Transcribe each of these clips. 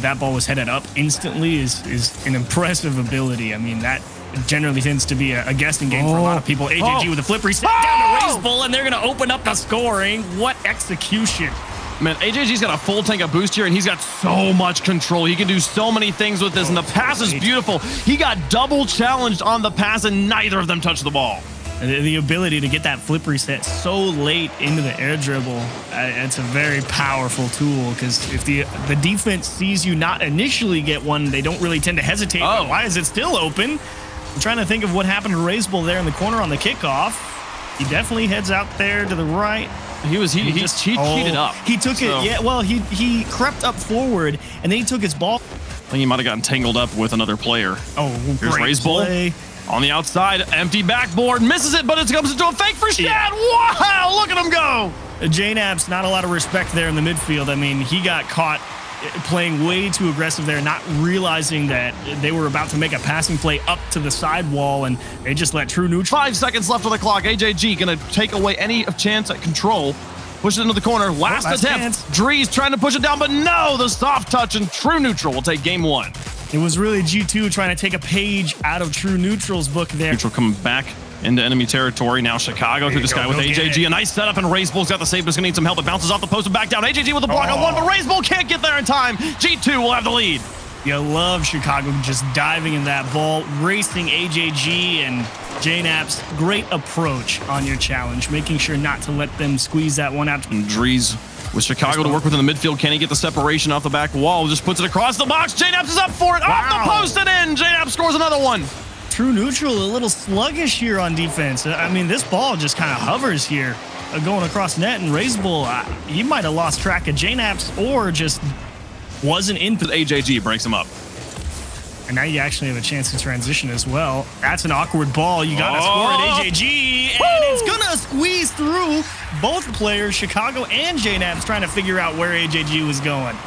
That ball was headed up instantly is an impressive ability. I mean, that generally tends to be a guessing game for a lot of people. AJG with a flip reset down to Racebull, and they're going to open up the scoring. What execution. Man, AJG's got a full tank of boost here, and he's got so much control. He can do so many things with this, and the pass is beautiful. He got double challenged on the pass, and neither of them touched the ball. The ability to get that flip reset so late into the air dribble, it's a very powerful tool, because if the defense sees you not initially get one, they don't really tend to hesitate. Oh. Why is it still open? I'm trying to think of what happened to Racebull there in the corner on the kickoff. He definitely heads out there to the right. He cheated up. He took it, yeah, well, he crept up forward, and then he took his ball. I think he might have gotten tangled up with another player. Oh, here's Racebull. On the outside, empty backboard, misses it, but it comes into a fake for Shad. Wow, look at him go. JNAP's not a lot of respect there in the midfield. I mean, he got caught playing way too aggressive there, not realizing that they were about to make a passing play up to the sidewall, and they just let true neutral. 5 seconds left on the clock. AJG gonna take away any chance at control. Push it into the corner. Last attempt. Drees trying to push it down, but no, the soft touch, and true neutral will take game 1. It was really G2 trying to take a page out of True Neutral's book there. Neutral coming back into enemy territory. Now Chicago through this guy with AJG. A nice setup, and Racebull's got the save, but it's going to need some help. It bounces off the post and back down. AJG with the block on one, but Racebull can't get there in time. G2 will have the lead. You love Chicago just diving in that ball, racing AJG, and JNAP's great approach on your challenge, making sure not to let them squeeze that one out. And Drees with Chicago to work with in the midfield. Can he get the separation off the back wall? Just puts it across the box. JNAP's is up for it. Wow. Off the post and in. JNAP scores another one. True neutral, a little sluggish here on defense. I mean, this ball just kind of hovers here, going across net, and Racebull, he might have lost track of JNAP's or just wasn't in. AJG breaks him up. And now you actually have a chance to transition as well. That's an awkward ball. You got to score at AJG, and it's going to squeeze through both players, Chicago and JNAP's, trying to figure out where AJG was going.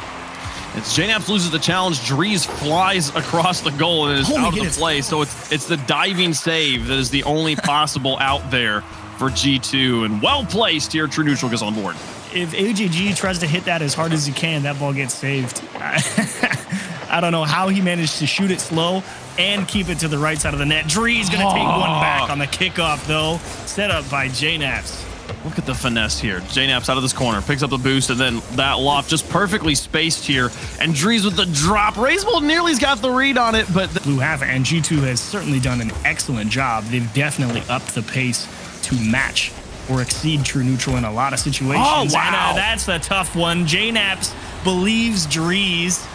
It's JNAP's loses the challenge. Drees flies across the goal and is out of the play. So it's the diving save that is the only possible out there for G2. And well placed here. True neutral gets on board. If AJG tries to hit that as hard as he can, that ball gets saved. I don't know how he managed to shoot it slow and keep it to the right side of the net. Drees going to take one back on the kickoff, though. Set up by JNAP's. Look at the finesse here. JNAP's out of this corner, picks up the boost, and then that loft just perfectly spaced here. And Drees with the drop. Racebull nearly's got the read on it, but Blue have it, and G2 has certainly done an excellent job. They've definitely upped the pace to match or exceed True Neutral in a lot of situations. Oh, wow. And, that's a tough one. JNAP's believes Drees,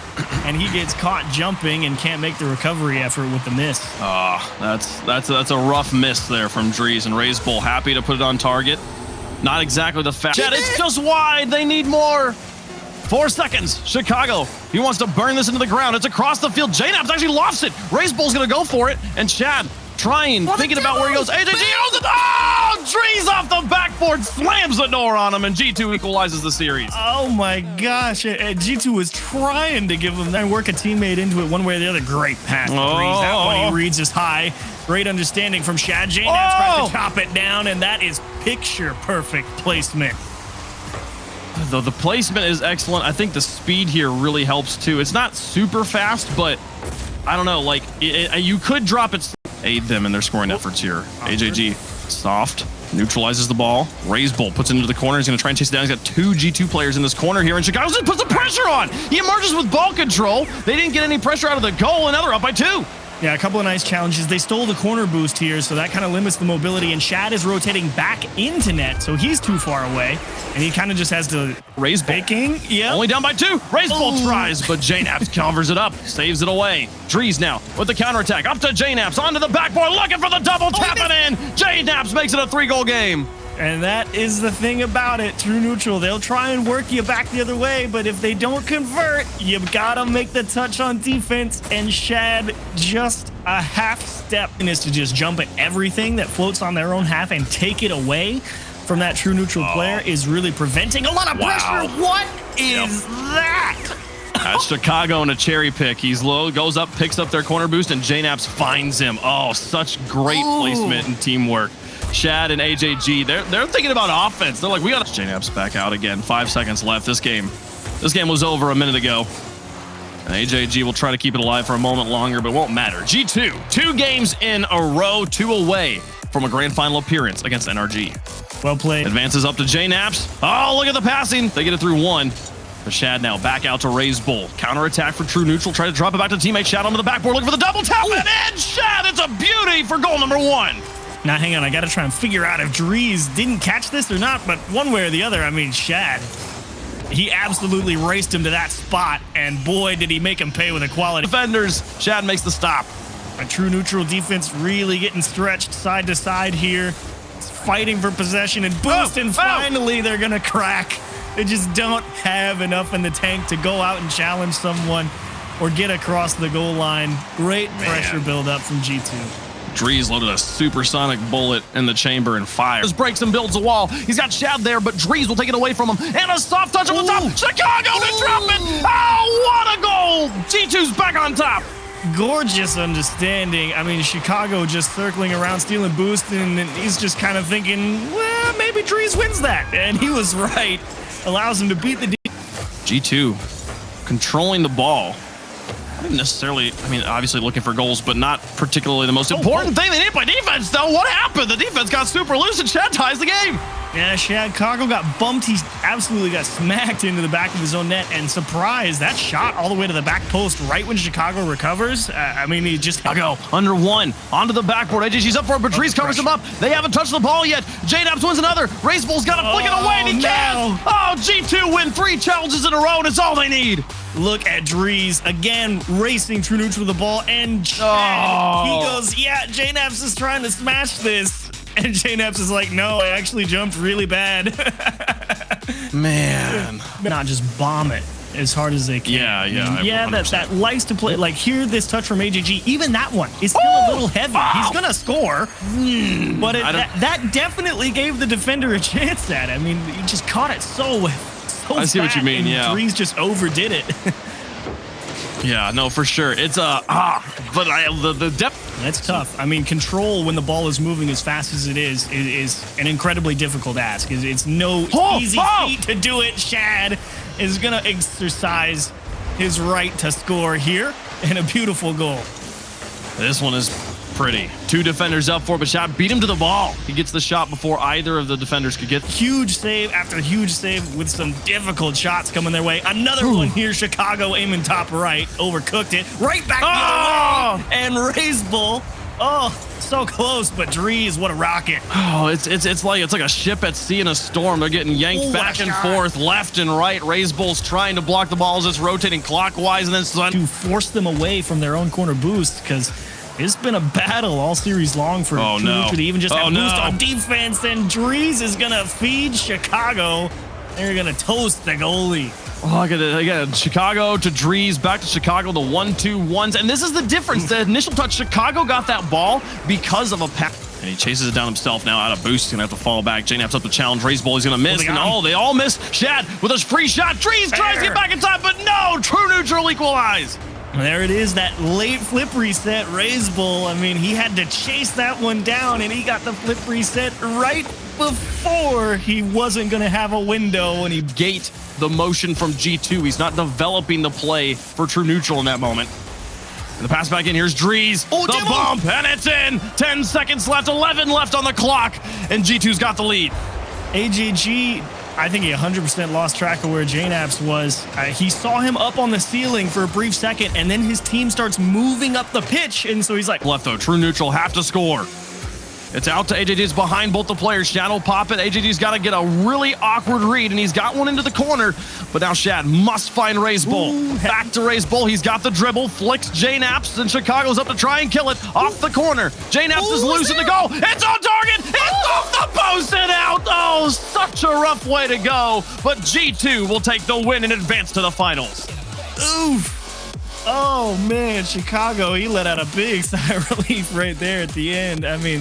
and he gets caught jumping and can't make the recovery effort with the miss. That's a rough miss there from Drees, and Racebull happy to put it on target. Not exactly the fast. It's just wide. They need more. 4 seconds. Chicago. He wants to burn this into the ground. It's across the field. JNAP's actually lofts it. Racebull's going to go for it. And Chad trying, thinking about where he goes. AJG owns it. Oh, Drees off the backboard. Slams the door on him. And G2 equalizes the series. Oh, my gosh. G2 was trying to give him that, work a teammate into it one way or the other. Great pass. That one he reads is high. Great understanding from Shad. JNAP's trying to chop it down, and that is picture-perfect placement. Though the placement is excellent, I think the speed here really helps too. It's not super fast, but I don't know, like you could drop it, aid them in their scoring efforts here. AJG soft neutralizes the ball. Racebull puts it into the corner. He's going to try and chase it down. He's got 2 G2 players in this corner here, and Chicago just puts the pressure on. He emerges with ball control. They didn't get any pressure out of the goal, and now they're up by 2. Yeah, a couple of nice challenges. They stole the corner boost here, so that kind of limits the mobility, and Shad is rotating back into net, so he's too far away, and he kind of just has to raise baking. Yeah, only down by 2. Racebull tries, but JNAP's covers it up, saves it away. Drees now with the counterattack, up to JNAP's, onto the backboard, looking for the double, tapping in. JNAP's makes it a 3-goal game. And that is the thing about it, True Neutral. They'll try and work you back the other way, but if they don't convert, you've got to make the touch on defense, and Shad just a half step is to just jump at everything that floats on their own half and take it away from that True Neutral player is really preventing a lot of pressure. What is that? That's Chicago in a cherry pick. He's low, goes up, picks up their corner boost, and JNAP's finds him. Oh, such great placement and teamwork. Shad and AJG, they're thinking about offense. They're like, we got JNAP's back out again. 5 seconds left. This game was over a minute ago. And AJG will try to keep it alive for a moment longer, but it won't matter. G2, 2 games in a row, 2 away from a grand final appearance against NRG. Well played. Advances up to JNaps. Oh, look at the passing. They get it through 1. But Shad now back out to Raise Bull. Counter attack for True Neutral. Try to drop it back to teammate. Shad onto the backboard looking for the double tap. And in Shad, it's a beauty for goal number 1. Now, hang on. I got to try and figure out if Dries didn't catch this or not, but one way or the other, I mean, Shad, he absolutely raced him to that spot, and boy, did he make him pay with equality. Defenders, Shad makes the stop. A True Neutral defense really getting stretched side to side here. It's fighting for possession and boost, and finally they're going to crack. They just don't have enough in the tank to go out and challenge someone or get across the goal line. Great pressure build-up from G2. Dries loaded a supersonic bullet in the chamber and fires. Breaks and builds a wall. He's got Shad there, but Dries will take it away from him. And a soft touch on the top. Chicago to drop it. Oh, what a goal. G2's back on top. Gorgeous understanding. I mean, Chicago just circling around, stealing boost, and he's just kind of thinking, well, maybe Dries wins that. And he was right. Allows him to beat the G2 controlling the ball. Not necessarily, I mean, obviously looking for goals, but not particularly the most important thing. They did by defense, though. What happened? The defense got super loose and Shad ties the game. Yeah, Chicago got bumped. He absolutely got smacked into the back of his own net, and surprise, that shot all the way to the back post right when Chicago recovers. I mean, he just... Go under 1, onto the backboard. AJG's up for it, but Dries covers him up. They haven't touched the ball yet. JNaps wins another. Race Bull's got to flick it away, and he can't. Oh, G2 win 3 challenges in a row, and it's all they need. Look at Dries again racing True Neutral with the ball, and he goes, yeah, JNaps is trying to smash this. And JNaps is like, no, I actually jumped really bad. Man. Not just bomb it as hard as they can. Yeah, that likes to play. Like, here, this touch from AJG, even that one is still a little heavy. He's going to score. But that definitely gave the defender a chance at it. I mean, he just caught it so I see what you mean, yeah. Dries just overdid it. Yeah, no, for sure. It's but the depth. That's tough. I mean, control when the ball is moving as fast as it is an incredibly difficult ask. It's no easy feat to do it. Shad is going to exercise his right to score here, and a beautiful goal. This one is pretty. 2 defenders up for it, but Shad beat him to the ball. He gets the shot before either of the defenders could get. Huge save after huge save with some difficult shots coming their way. Another one here. Chicago aiming top right. Overcooked it. Right back the other way. And Raise Bull. Oh, so close, but Dries, what a rocket. Oh, it's like a ship at sea in a storm. They're getting yanked back and forth, left and right. Raise Bull's trying to block the balls. It's rotating clockwise and then to force them away from their own corner boost, because it's been a battle all series long for True Neutral to even just have boost on defense, and Dries is going to feed Chicago. They're going to toast the goalie. Look at it again. Chicago to Dries, back to Chicago, the 1-2-1s. And this is the difference. The initial touch, Chicago got that ball because of a pass. And he chases it down himself now out of boost. He's going to have to fall back. JNaps up the challenge. Raise Bull. He's going to miss. And they all miss. Shad with a free shot. Dries tries to get back in time, but no. True Neutral equalize. There it is, that late flip reset. Raise Bull, I mean, he had to chase that one down, and he got the flip reset right before he wasn't going to have a window, and he gate the motion from G2. He's not developing the play for True Neutral in that moment. And the pass back in. Here's Dries. The bump, and it's in. 10 seconds left, 11 left on the clock, and G2's got the lead. AJG, I think he 100% lost track of where JNaps was. He saw him up on the ceiling for a brief second, and then his team starts moving up the pitch, and so he's like... Left though, True Neutral have to score. It's out to AJG's behind both the players. Shad will pop it. AJG's got to get a really awkward read, and he's got one into the corner, but now Shad must find Raise Bull. Back to Raise Bull. He's got the dribble, flicks JNaps, and Chicago's up to try and kill it. Off the corner. JNaps is loose in the goal. It's on target. It's off the post and out. Oh, such a rough way to go, but G2 will take the win and advance to the finals. Oof. Oh, man, Chicago, he let out a big sigh of relief right there at the end. I mean...